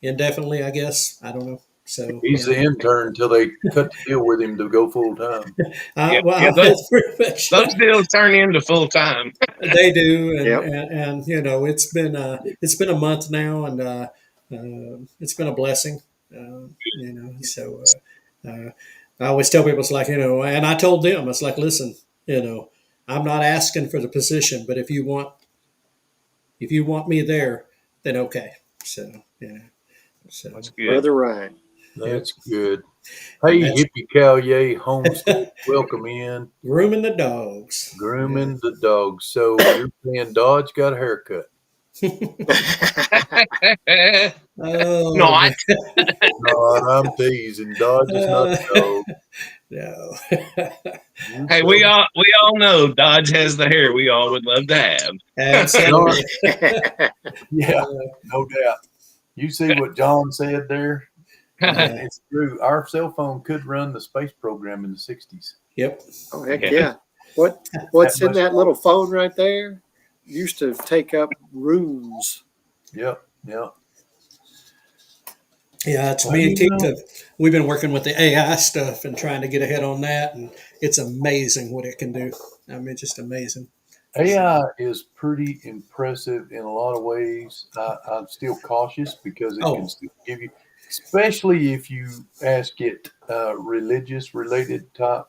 indefinitely. I guess I don't know. So He's the intern until they cut the deal with him to go full time. that's pretty much Those deals turn into full time. they do, and, Yep. and it's been a month now, and it's been a blessing. So I always tell people it's like and I told them it's like, listen, I'm not asking for the position, but if you want me there, then okay. So so That's good. Brother Ryan. That's good. Hey, Hippie Cow Yay Homestead, welcome in. grooming the dogs. Grooming the dogs. So you're saying Dodge got a haircut? Oh, Not. No, I'm teasing. Dodge is not a dog. no. Hey, we all know Dodge has the hair we all would love to have. Absolutely. Yeah, no doubt. You see what John said there? It's true. Our cell phone could run the space program in the 60s. Yep. Oh, heck Yeah. yeah. What's That in much that little phone right there used to take up rooms. Yep. Yeah, it's me and Keith. We've been working with the AI stuff and trying to get ahead on that, and it's amazing what it can do. I mean, just amazing. AI is pretty impressive in a lot of ways. I'm still cautious because it can still give you, especially if you ask it religious related type.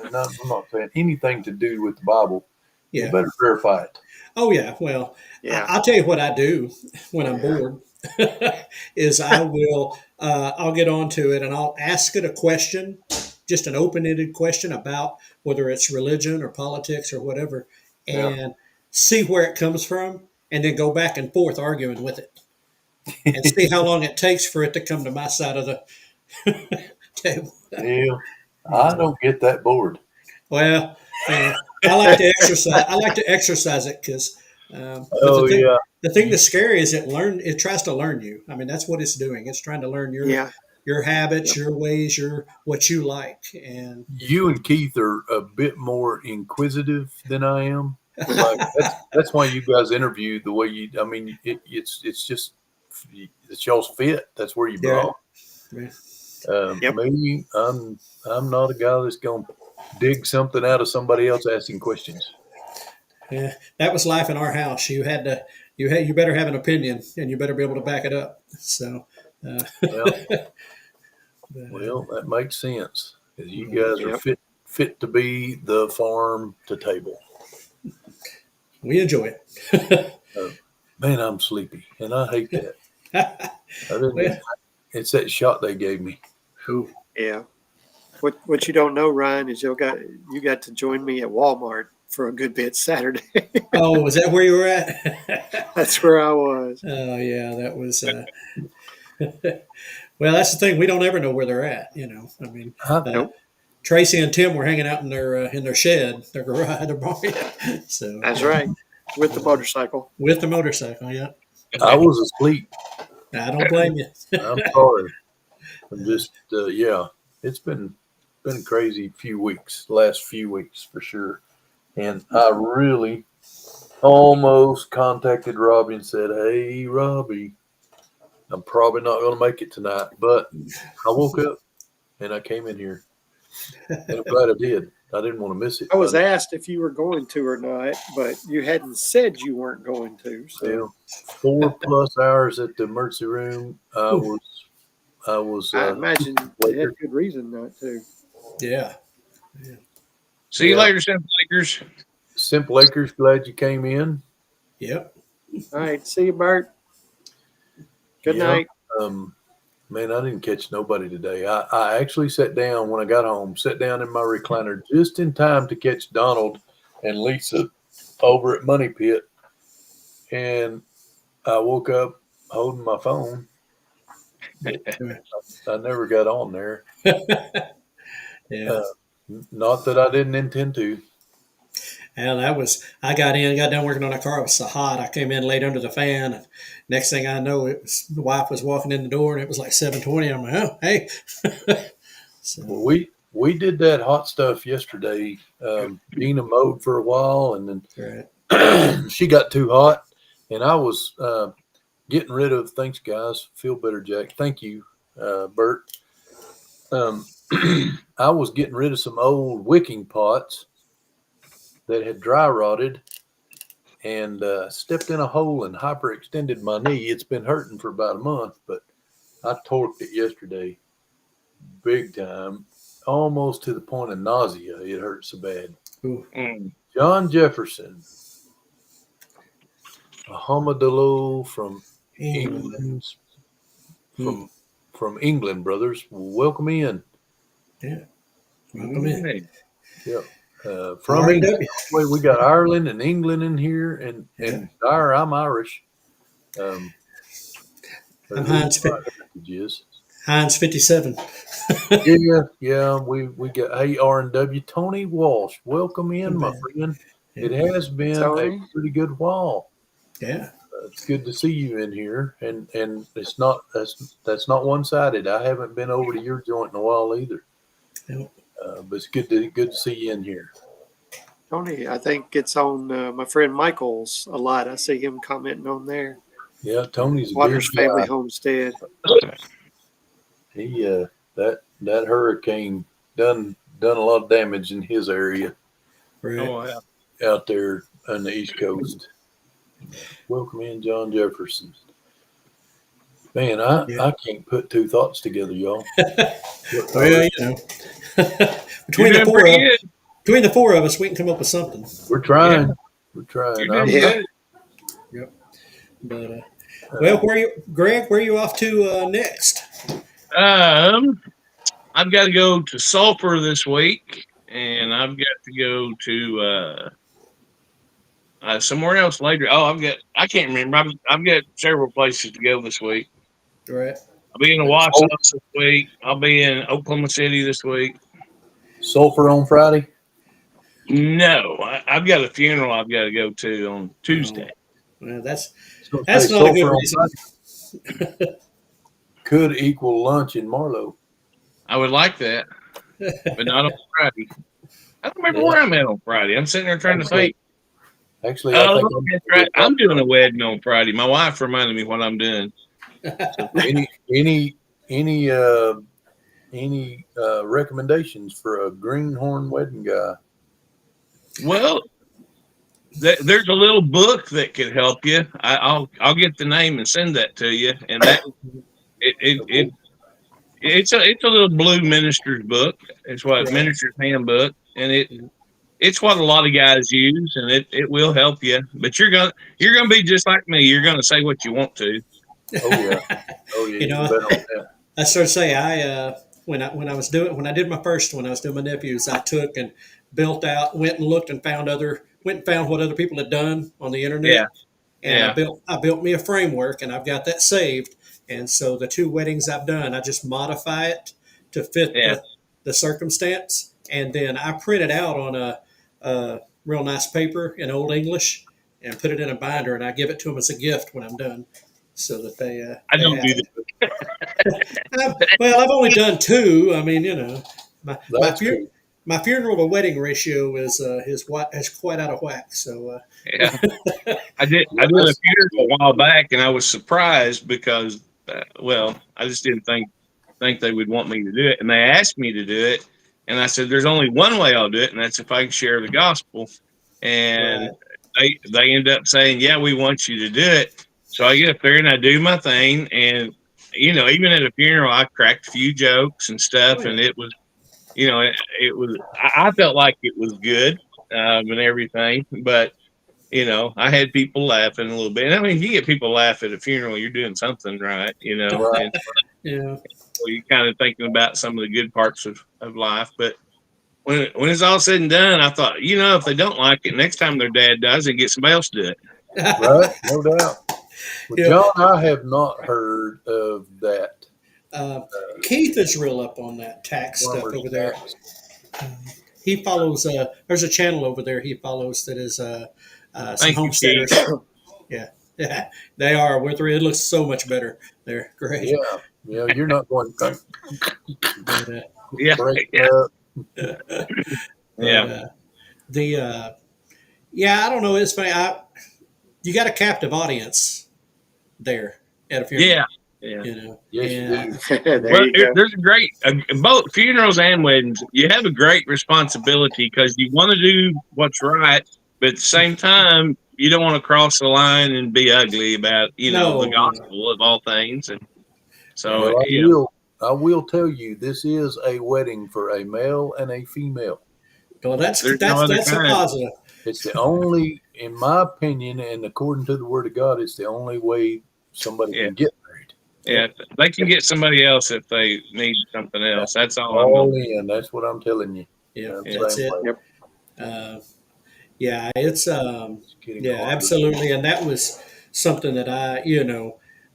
I'm not saying anything to do with the Bible. Yeah. You better verify it. Oh yeah. Well, Yeah. I'll tell you what I do when I'm bored is I'll get onto it and I'll ask it a question, just an open-ended question about whether it's religion or politics or whatever, and see where it comes from, and then go back and forth arguing with it, and see how long it takes for it to come to my side of the table. Yeah, I don't get that bored. Well, I like to exercise. I like to exercise it because the thing that's scary is it tries to learn you. I mean, that's what it's doing. It's trying to learn your habits, your ways, what you like. And you and Keith are a bit more inquisitive than I am. Like that's why you guys interview the way you. I mean, it's just it's y'all's fit, that's where you Yeah. belong. Yep. Me, I'm not a guy that's gonna dig something out of somebody else asking questions. Yeah, that was life in our house. You better have an opinion, and you better be able to back it up. So, Well, but, well, that makes sense because you Yeah. guys are Yep. fit to be the farm to table. we enjoy it. Man, I'm sleepy, and I hate that. I didn't. Well, It's that shot they gave me. ooh, Yeah. What you don't know, Ryan, is you got to join me at Walmart for a good bit Saturday. oh, is that where you were at? That's where I was. Oh, yeah, that was. Well, that's the thing. We don't ever know where they're at. I mean, Huh? Nope. Tracy and Tim were hanging out in their shed, their garage, their barn. So That's right. With the motorcycle. with the motorcycle. Yeah, I was asleep. I don't blame you. I'm sorry. I'm just yeah. It's been a crazy few weeks, last few weeks for sure. And I really almost contacted Robbie and said, "Hey, Robbie, I'm probably not going to make it tonight." But I woke up and I came in here, and I'm glad I did. I didn't want to miss it. I was asked if you were going to or not, but you hadn't said you weren't going to. So Well, 4+ hours at the emergency room. I was. I imagine they had good reason not to. Yeah. See you Yeah. later, Simple Lakers. Simple Acres, glad you came in. Yep. All right. See you, Bert. Good Yeah. night. Man, I didn't catch nobody today. I actually sat down when I got home, sat down in my recliner just in time to catch Donald and Lisa over at Money Pit. And I woke up holding my phone. I never got on there. Yeah. Not that I didn't intend to. And I got done working on a car. It was so hot. I came in, laid under the fan. And next thing I know, the wife was walking in the door, and it was like 7:20. I'm like, oh, hey. So, Well, we did that hot stuff yesterday. Deanna mowed for a while, and right. then she got too hot, and I was getting rid of. Thanks, guys. Feel better, Jack. Thank you, Bert. I was getting rid of some old wicking pots that had dry rotted, and stepped in a hole and hyperextended my knee. It's been hurting for about a month, but I torqued it yesterday, big time, almost to the point of nausea. It hurt so bad. Ooh. John Jefferson, a Hamadalo from England, from England, brothers. Welcome in. Yeah. Welcome in. Yep. From England. Wait, we got Ireland and England in here, and Dyer, I'm Irish. I'm Heinz. Heinz 57. Yeah. We got AR&W. Tony Walsh, welcome in, my friend. Yeah. It has been Tony. a pretty good while. Yeah. It's good to see you in here, and it's not that's not one-sided. I haven't been over to your joint in a while either. Yep. But it's good to see you in here. Tony, I think it's on my friend Michael's a lot. I see him commenting on there. Yeah, Tony's a Waters good Family guy. Homestead. He that hurricane done a lot of damage in his area Right. Oh, yeah. out there on the East Coast. Welcome in, John Jefferson. Man, I can't put two thoughts together, y'all. Well, between You're doing pretty good. the four of us, we can come up with something. We're trying. Yeah. We're trying. You're doing good. But well, Greg? Where are you off to next? I've got to go to Sulphur this week, and I've got to go to somewhere else later. Oh, I can't remember. I've got several places to go this week. Right. I'll be in Wausau this week. I'll be in Oklahoma City this week. Sulphur on Friday? No, I've got a funeral I've got to go to on Tuesday. Well, that's Not not a Sulphur good on reason. Friday could equal lunch in Marlow. I would like that, but not on Friday. I don't remember where I'm at on Friday. I'm sitting there trying to think. Actually, I think I'm doing a wedding on Friday. My wife reminded me what I'm doing. Any recommendations for a greenhorn wedding guy? Well, there's a little book that could help you. I'll get the name and send that to you. And that it's a little blue minister's book. It's what Right. minister's handbook, and it's what a lot of guys use, and it will help you. But you're gonna be just like me. You're gonna say what you want to. Oh yeah, oh yeah. You You know, bet on that. I sort of say when I did my first one, I was doing my nephews. I took and built out, went and looked and went and found what other people had done on the internet, Yeah, and yeah, I built me a framework, and I've got that saved. And so the two weddings I've done, I just modify it to fit yeah. the circumstance, and then I print it out on a real nice paper in Old English and put it in a binder, and I give it to them as a gift when I'm done, so that I they don't have do it. that. Well, I've only done two. I mean, my That's cool. my funeral to wedding ratio is quite out of whack. So Yeah, I did. Yeah, I did a that's funeral a while back, and I was surprised because, well, I just didn't think they would want me to do it, and they asked me to do it, and I said, "There's only one way I'll do it, and that's if I can share the gospel." And right, they end up saying, "Yeah, we want you to do it." So I get up there and I do my thing, and even at a funeral, I cracked a few jokes and oh stuff, yeah, and it was, it was. I felt like it was good, and everything, but I had people laughing a little bit. And I mean, if you get people laugh at a funeral, you're doing something right, right. and yeah. you're kind of thinking about some of the good parts of life. But when it's all said and done, I thought, if they don't like it, next time their dad dies, they get somebody else to do it. Right, no doubt. Well, Yeah. John, I have not heard of that. Uh, Keith is real up on that tax stuff Farmer's over there. tax. He follows. There's a channel over there he follows that is some Thank you, homesteaders. Keith. Yeah, yeah, they are. With it looks so much better. They're great. Yeah, you're not going to But, Yeah, break yeah, up. but yeah, the yeah, I don't know. It's funny. You got a captive audience there at a funeral. yeah, yeah. Yes, And you do. There Well, you go. there's a great both funerals and weddings. You have a great responsibility because you want to do what's right, but at the same time, you don't want to cross the line and be ugly about the no, gospel of all things. And so, Well, I will tell you, this is a wedding for a male and a female. well, there's no other that's a kind. positive. It's the only, in my opinion, and according to the Word of God, it's the only way somebody Yeah. can get married. Yeah, they can get somebody else if they need something else. That's all I'm All going. in. That's what I'm telling you. Yeah, Yeah, that's same it. way. Yep. Yeah, it's It's getting yeah, harder. absolutely, and that was something that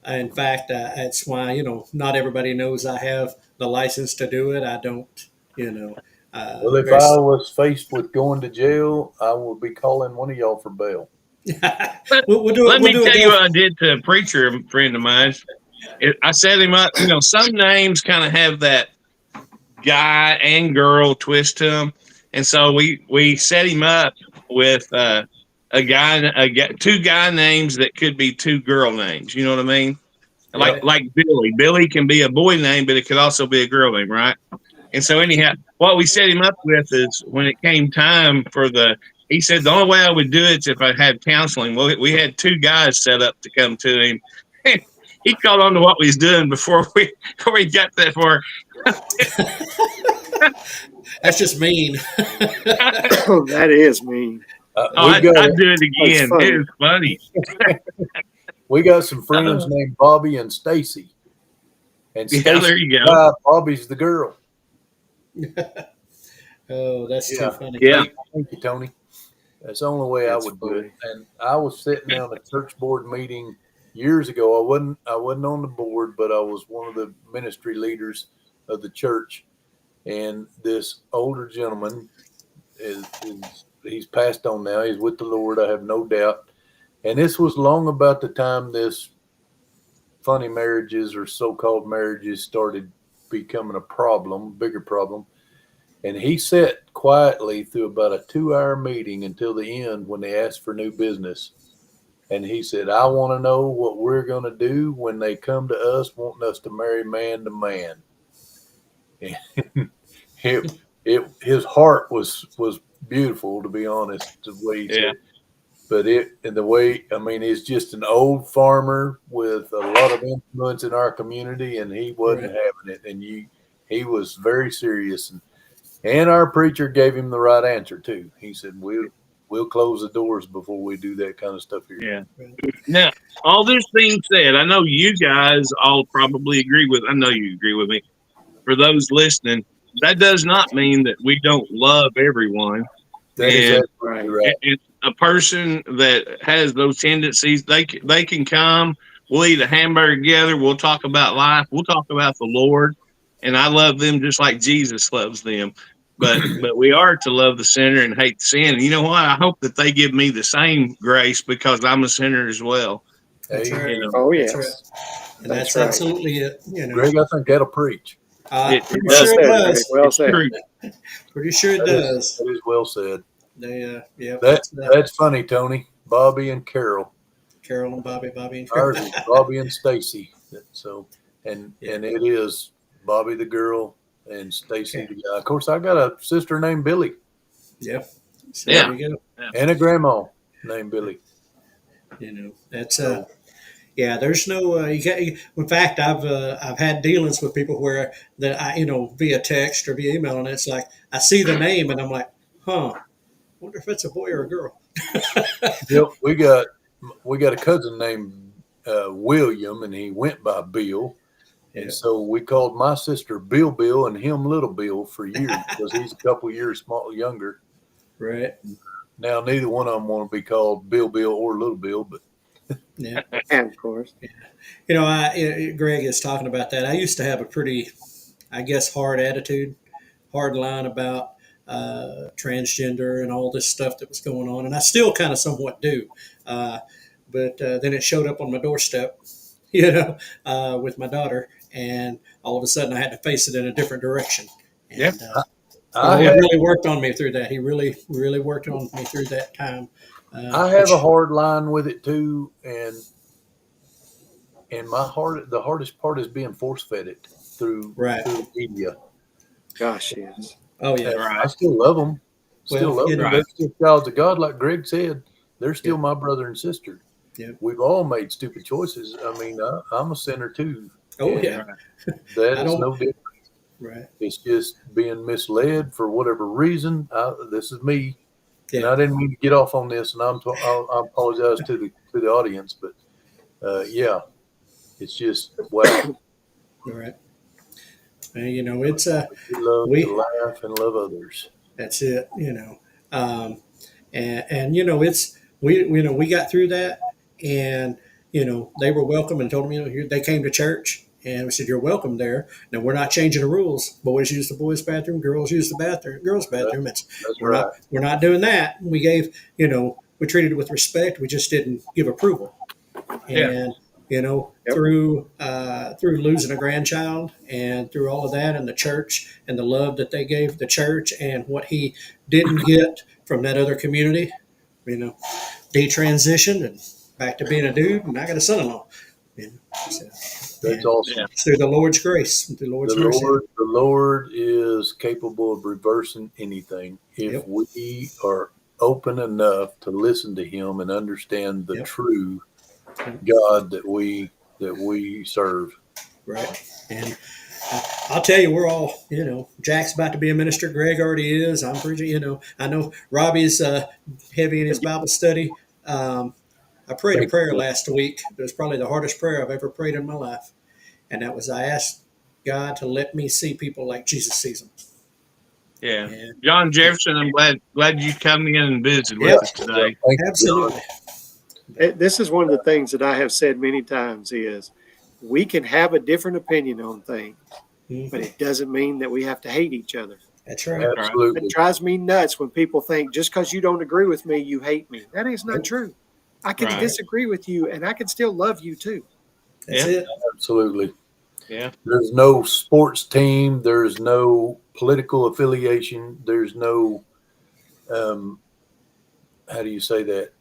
in fact, that's why not everybody knows I have the license to do it. I don't, Well, if very I was faced with going to jail, I would be calling one of y'all for bail. we'll do it. Let We'll me do tell it. you what I did to a preacher friend of mine. I set him up. Some names kind of have that guy and girl twist to them, and so we set him up with two guy names that could be two girl names. You know what I mean? Right. Like Billy. Billy can be a boy name, but it could also be a girl name, right? And so anyhow, what we set him up with is when it came time he said the only way I would do it is if I had counseling. Well, we had two guys set up to come to him. He caught on to what we was doing before we got that far. That's just mean. That is mean. I'd do it again. funny. It was funny. We got some friends named Bobby and Stacy. And Yeah, Stacy's there you the go. guy, Bobby's the girl. Oh, that's Yeah. too funny. Yeah. Thank you, Tony. That's the only way That's I would do funny. it. And I was sitting on a church board meeting years ago. I wasn't on the board, but I was one of the ministry leaders of the church. And this older gentleman he's passed on now. He's with the Lord, I have no doubt. And this was long about the time this funny marriages or so-called marriages started becoming a problem, bigger problem. And he sat quietly through about a 2-hour meeting until the end when they asked for new business. And he said, I want to know what we're going to do when they come to us wanting us to marry man to man. And his heart was beautiful, to be honest, the way he Yeah. said. But he's just an old farmer with a lot of influence in our community, and he wasn't having it. And he was very serious, and our preacher gave him the right answer too. He said, We'll close the doors before we do that kind of stuff here. Yeah. Now, all this being said, I know you guys all probably agree with. I know you agree with me. For those listening, that does not mean that we don't love everyone. That is And absolutely right. a person that has those tendencies, they can come. We'll eat a hamburger together. We'll talk about life. We'll talk about the Lord, and I love them just like Jesus loves them. But we are to love the sinner and hate the sin. And you know what? I hope that they give me the same grace because I'm a sinner as well. That's right. You know, Oh, That's yes. right. And that's right. absolutely it. You know, Greg, I think that'll preach. It pretty does. sure it Well said, Greg. does. Well it's said. true. Pretty sure it does. That is well said. They, yeah, That's funny, Tony. Bobby and Carol. Carol and Bobby and Carol. Ours is Bobby and Stacy. So, and it is Bobby the girl and Stacy the guy. Of course, I got a sister named Billy Yep. So Yeah. there you go. and a grandma named Billy. You know, that's yeah. There's no you got. In fact, I've had dealings with people where that I via text or via email, and it's like I see the name and I'm like, huh. Wonder if it's a boy or a girl. Yep, we got a cousin named William, and he went by Bill. And so we called my sister Bill and him Little Bill for years because he's a couple years younger. Right. Now neither one of them want to be called Bill or Little Bill, but Yeah. And of course. You know, Greg is talking about that. I used to have a pretty, I guess, hard attitude, hard line about transgender and all this stuff that was going on, and I still kind of somewhat do. But then it showed up on my doorstep, with my daughter, and all of a sudden I had to face it in a different direction. And, he really worked on me through that. He really, really worked on me through that time. I have a hard line with it too, and the hardest part is being force fed it through media. Gosh, yes. Oh yeah, I still love them. Still love them. They're still childs of God, like Greg said. They're still my brother and sister. Yeah. We've all made stupid choices. I mean, I'm a sinner too. Oh yeah. That is no different. Right. It's just being misled for whatever reason. This is me, and Yeah. I didn't mean to get off on this, and I apologize to the audience, but it's just wow. All right. It's We love to laugh and love others. That's it. It's we got through that, and they were welcome and told them they came to church, and we said you're welcome there. Now we're not changing the rules. Boys use the boys' bathroom, girls use the girls' bathroom. We're not doing that. We gave we treated it with respect. We just didn't give approval. And through losing a grandchild and through all of that and the church and the love that they gave the church and what he didn't get from that other community, detransitioned and back to being a dude, and I got a son-in-law. That's awesome. It's through the Lord's grace, through the Lord's mercy. The Lord is capable of reversing anything if we are open enough to listen to Him and understand the true God that we serve. Right. And I'll tell you, we're all, Jack's about to be a minister. Greg already is. I'm pretty, I know Robbie's heavy in his Bible study. I prayed a prayer last week. It was probably the hardest prayer I've ever prayed in my life. And that was, I asked God to let me see people like Jesus sees them. Yeah. And, John Jefferson, I'm glad you come in and visited with us today. Absolutely. This is one of the things that I have said many times is we can have a different opinion on things, but it doesn't mean that we have to hate each other. That's right. Absolutely. It drives me nuts when people think just because you don't agree with me, you hate me. That is not true. I can disagree with you, and I can still love you too. That's it. Absolutely. Yeah. There's no sports team. There's no political affiliation. There's no, how do you say that?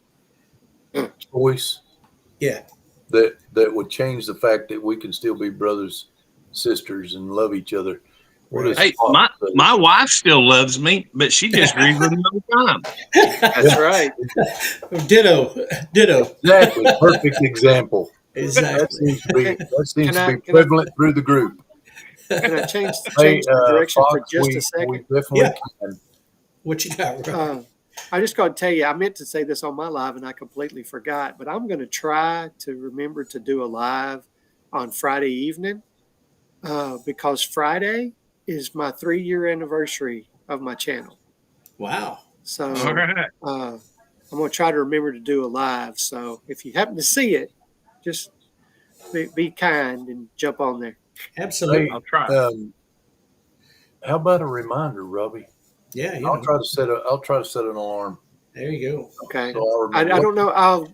choice Yeah. that would change the fact that we can still be brothers, sisters, and love each other. What Right. is Hey, my wife still loves me, but she disagrees with me all the time. That's right. Ditto. exactly perfect example? That Exactly. seems to be Can I prevalent through the group. can I change Hey, the direction for Fox, just a we second? definitely Yeah. can. What you got, Rob? I just got to tell you, I meant to say this on my live and I completely forgot, but I'm going to try to remember to do a live on Friday evening because Friday is my 3-year anniversary of my channel. Wow. So All right. I'm going to try to remember to do a live. So if you happen to see it, just be kind and jump on there. Absolutely. I'll try. How about a reminder, Robbie? Yeah, you I'll know. try to set an alarm. There you go. Okay. So I'll I remember. don't know.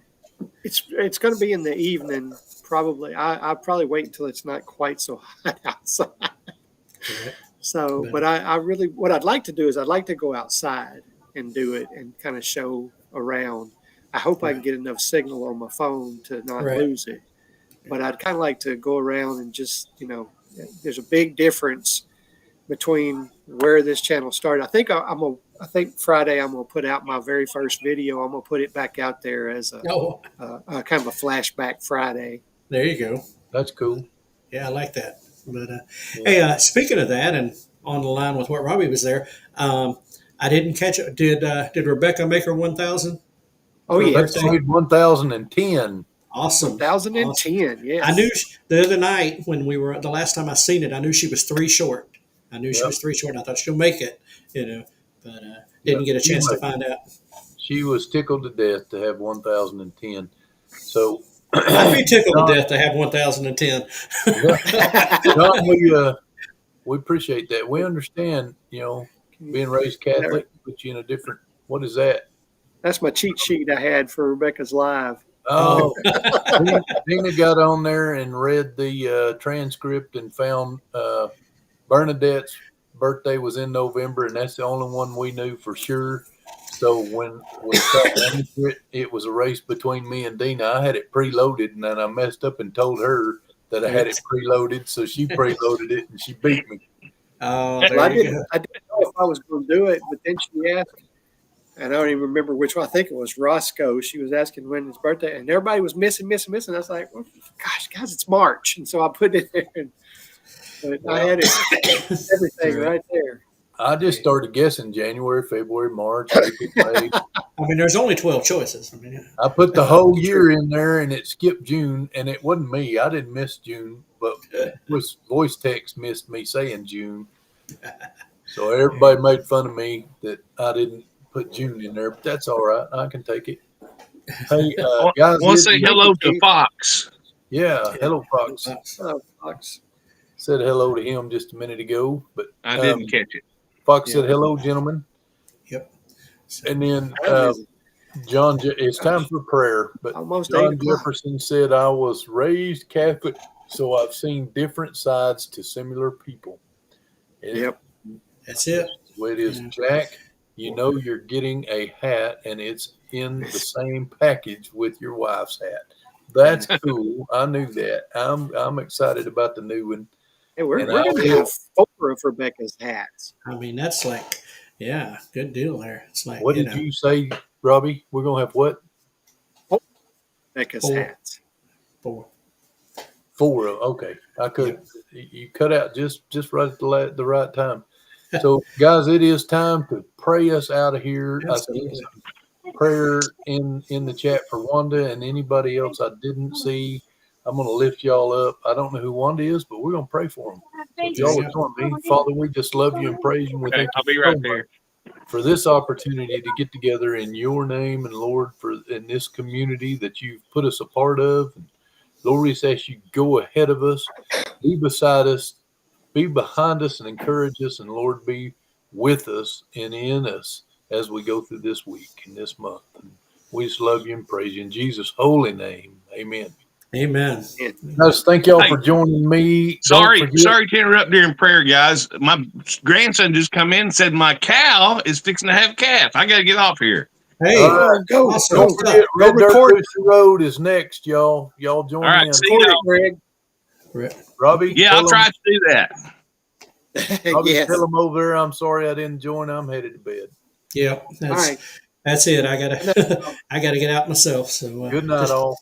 It's going to be in the evening probably. I'll probably wait until it's not quite so hot outside. Right. So, but I really, what I'd like to do is I'd like to go outside and do it and kind of show around. I hope I can get enough signal on my phone to not Right. lose it. But I'd kind of like to go around and just, there's a big difference between where this channel started. I think I think Friday I'm gonna put out my very first video. I'm gonna put it back out there as a kind of a flashback Friday. There you go. That's cool. Yeah, I like that. But hey, speaking of that, and on the line with what Robbie was there, I didn't catch it. Did Rebecca make her 1,000? Oh yeah, That's made 1,010. Awesome. 2010. Awesome. Yes. I knew the other night when we were the last time I seen it, I knew she was 3 short. I knew she was 3 short. And I thought she'll make it, but didn't get a chance to find out. She was tickled to death to have 1,010. So I'd be tickled to death to have 1,010. John, we appreciate that. We understand, being raised Catholic puts you in a different. What is that? That's my cheat sheet I had for Rebecca's live. Oh, Dina got on there and read the transcript and found Bernadette's birthday was in November, and that's the only one we knew for sure. So when we got it was a race between me and Dina. I had it preloaded, and then I messed up and told her that I had it preloaded, so she preloaded it, and she beat me. Oh, Well, I didn't know if I was going to do it, but then she asked, and I don't even remember which one. I think it was Roscoe. She was asking when his birthday, and everybody was missing. I was like, well, gosh, guys, it's March. And so I put it there. But I had everything right there. I just started guessing January, February, March, April, May. I mean, there's only 12 choices. I put the whole year in there, and it skipped June, and it wasn't me. I didn't miss June, but voice text missed me saying June. So everybody made fun of me that I didn't put June in there, but that's all right. I can take it. Hey, guys, I want to say hello to Fox. Yeah, hello, Fox. Hello, Fox. Said hello to him just a minute ago, but I didn't catch it. Fox said hello, gentlemen. Yep. And then John, it's time for prayer. But Almost John 8 o'clock. Jefferson said, "I was raised Catholic, so I've seen different sides to similar people." And Yep. That's it. It is, Jack. You're getting a hat, and it's in the same package with your wife's hat. That's cool. I knew that. I'm excited about the new one. Hey, we're going to have 4 of Rebecca's hats. I mean, that's like, yeah, good deal there. It's like, What did you say, Robbie? We're gonna have what? Rebecca's hats. 4. 4. Okay, I could. You cut out just right at the right time. So, guys, it is time to pray us out of here. I see some prayer in the chat for Wanda and anybody else I didn't see. I'm going to lift y'all up. I don't know who Wanda is, but we're going to pray for them. So if y'all would join me. Father, we just love you and praise you. We thank I'll be you right so there. much for this opportunity to get together in your name, and Lord, in this community that you've put us a part of. And Lord, we ask you go ahead of us, be beside us, be behind us, and encourage us. And Lord, be with us and in us as we go through this week and this month. And we just love you and praise you in Jesus' holy name. Amen. Amen. Guys, thank y'all for joining me. Sorry to interrupt during prayer, guys. My grandson just come in and said my cow is fixing to have a calf. I got to get off here. Hey, All right. Go, awesome. go, Don't forget, go Red Dirt record, Booster Road is next, y'all. Y'all join All right, in. see record it, y'all. Greg. Robbie, Yeah, I'll try to do that. Robbie, Yes. tell them over there I'm sorry I didn't join. I'm headed to bed. Yeah, All right. that's it. I gotta I gotta get out myself. So Good night, just all.